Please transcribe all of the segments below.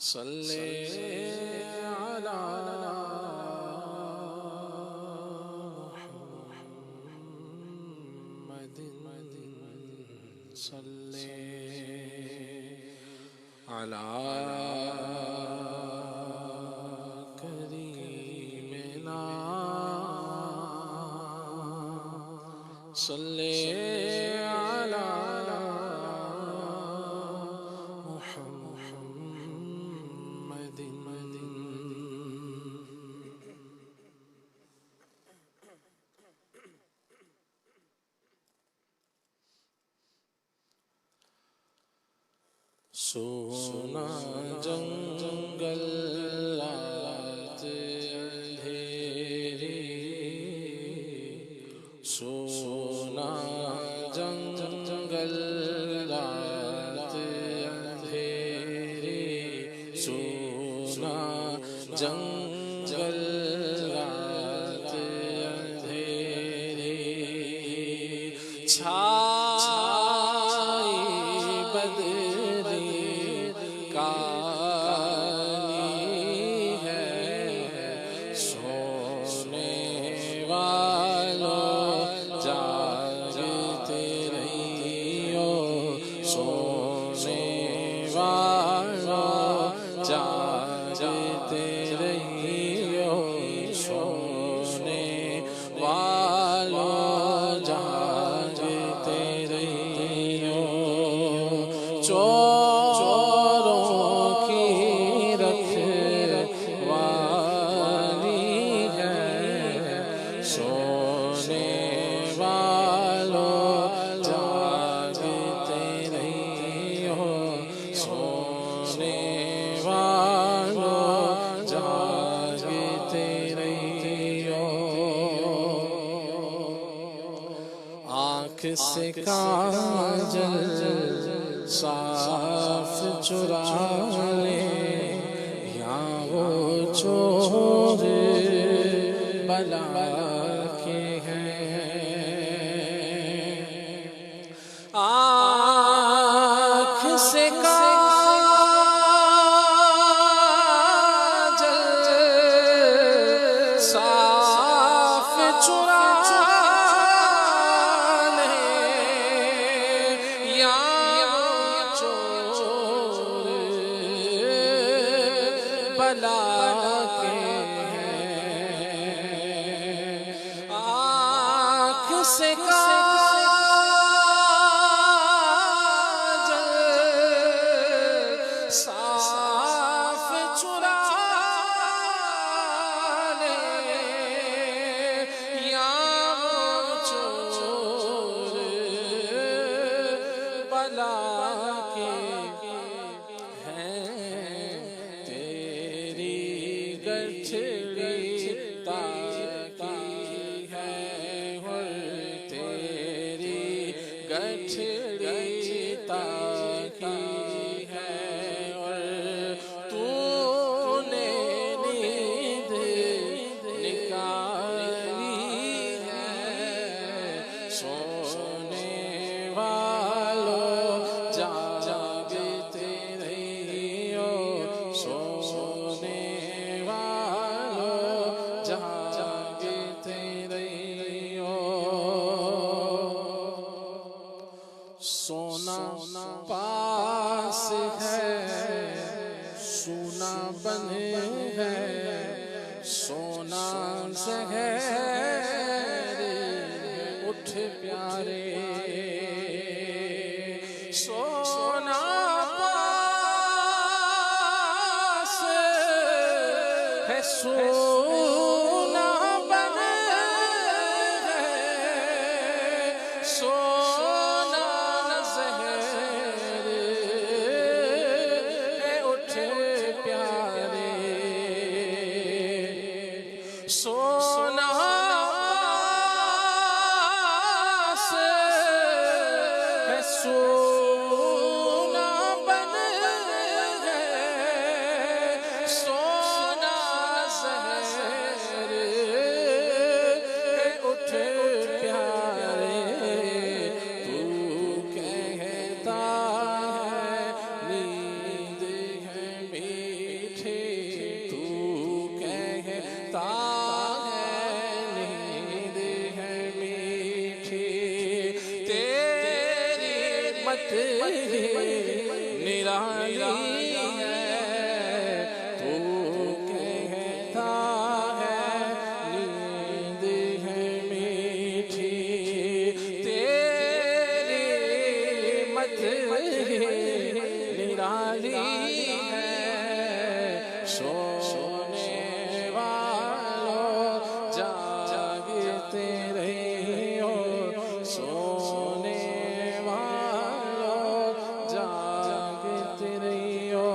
सल्ले अला मुहम्मदिन सल्ले अला करीमिना सल्ले अला सोना जंगल रात अंधेरी, सोना जंगल रात अंधेरी, सोना जंगल रात अंधेरी, छाई बदरी काली है, सोने वालों जागते रहियो, सोने वालों जागते रहियो, सोने वालों जागते रहियो। सोने वालों जागते रहियो, सोने वालों जागते रहियो। आँख से काजल साफ चुरा ले, या वो चोर बला के हैं। आँख से काजल साफ चुरा ले, या चोर बला के से काजल साफ चुरा ले, या चोर बला के हैं। तेरी गठड़ी गठड़ी ताकी है, और तूने नींद निकाली है, सोने वालों जागते रहियो, सोने वालों जागते रहियो। सोना पास है, सोना बने है, सोना ज़हर उठ प्यारे, सोना पास है, सोना बने है, सोना सोना निराली है। तू कहता है नींद है मीठी, तेरी मत निराली है। सोने वालों जागते रहियो, सोने वालों जागते रहियो।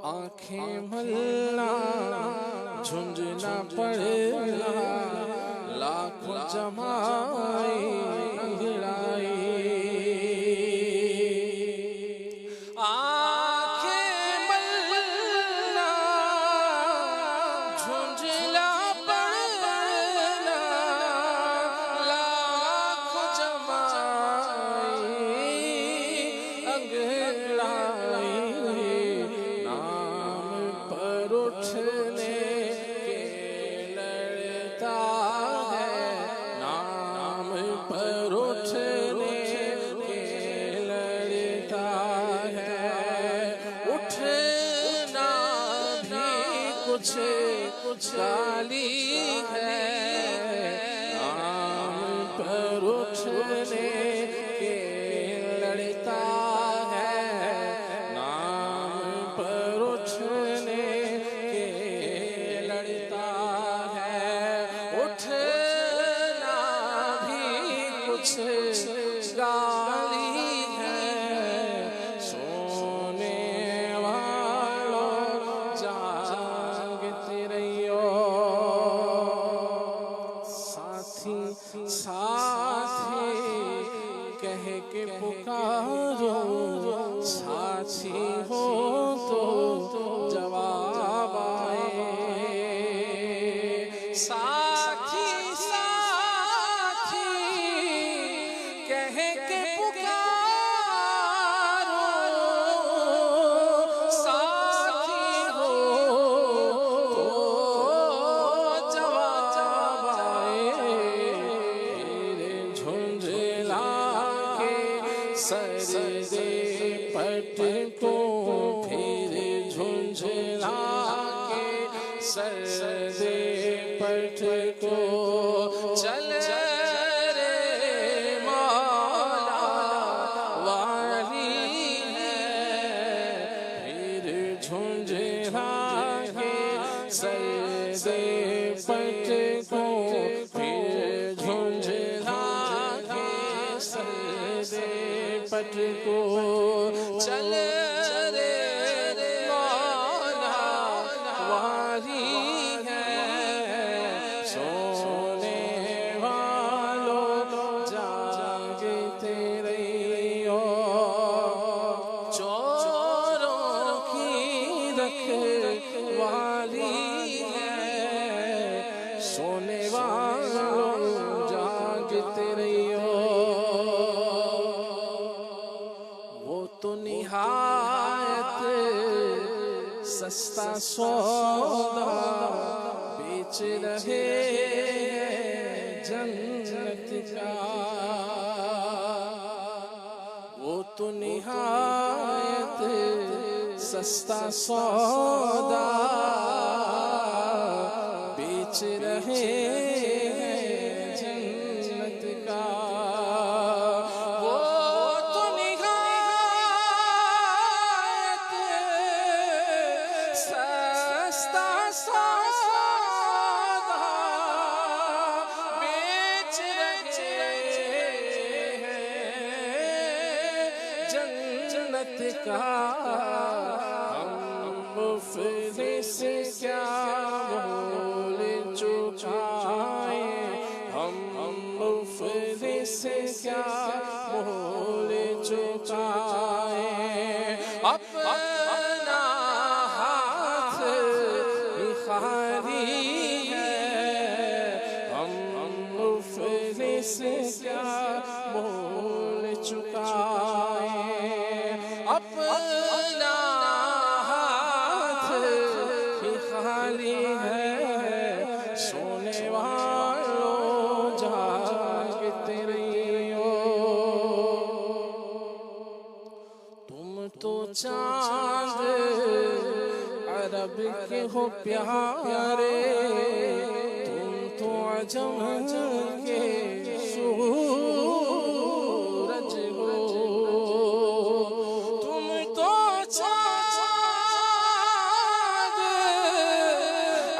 आँखें मलना झुंझुना पड़ना, लाखों जमाई अंगड़ाई। आँखें मलना झुंझुना पड़ना, लाखों जमाई अंगड़ाई। नाम पर उठने के लड़ता है, नाम पर उठने के लड़ता है। उठना भी कुछ गाली है, नाम पर उठने के लड़ता है। नाम पर उठने के लड़ता है। उठना भी कुछ गाली है। सोने वालों जागते रहियो, साथी साथी कह के पुकारो, साथी हो तो जवाब आए। साथी साथी कह के पुकारो, साथी हो तो जवाब आए। तेरे झुंझला के सरदे पट को, तेरे झुंझला के सरदे पट को। चल रे मौला वाली है, फिर झुंझला के सरदे पट को, फिर झुंझला के सरदे पट को। चल रे मौला वाली है, सोने वालों जागते रहियो। चोरों की रखवाली है, सोने वालों जागते रहियो। वो तो निहायत सस्ता सौदा बेच रहे जन्नत का। वो तो निहायत सस्ता सौदा बेच रहे जन्नत का। वो तो निहायत सस्ता सौदा बेच रहे जन्नत का। हम मुफलिस क्या मोल चुकाए, हम मुफलिस क्या मोल चुकाए। अपना हाथ खाली है, हम मुफलिस क्या मोल चुकाए। अपना हाथ खाली चांद अरब के हो प्यारे, तुम तो अजम के सूरज हो। तुम तो चांद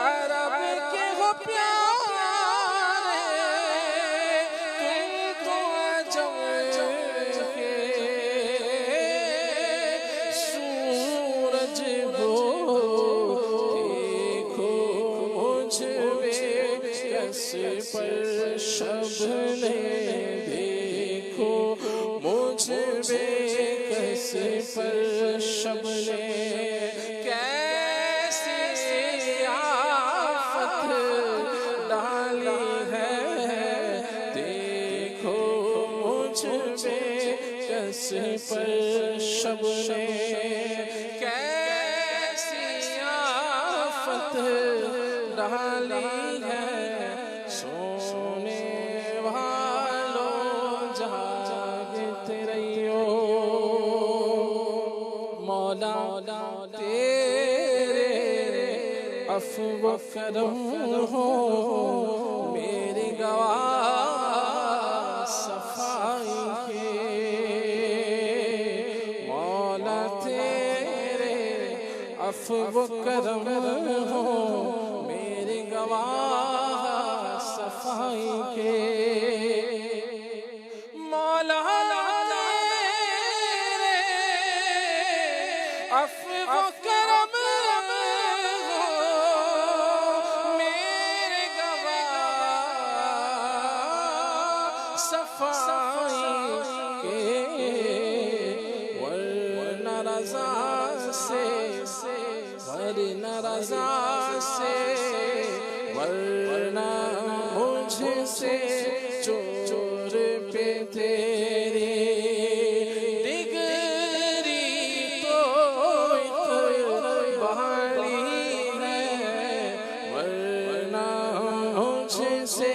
अरब के हो प्यारे, तुम तो अजम के सूरज हो। देखो मुझ में कैसे पर शबने, देखो मुझ में कैसे पर शबने, कैसी आफत डाली है। देखो मुझ में कैसे पर शबने, कैसी आफत डाली है। सोने वालों जागते रहियो, मौला तेरे अफ़्व करम हो। मेरी गवाह सफाई के, मौला तेरे अफ़्व करम हो। मेरी गवाह सफाई के, मौला तेरे अफ़्व करम हो। मेरे गवाह सफाई के, वरना रज़ा से, वरना रज़ा से, वरना मुझसे चोर पे तेरी डिगरी तो बहाली है। वरना मुझसे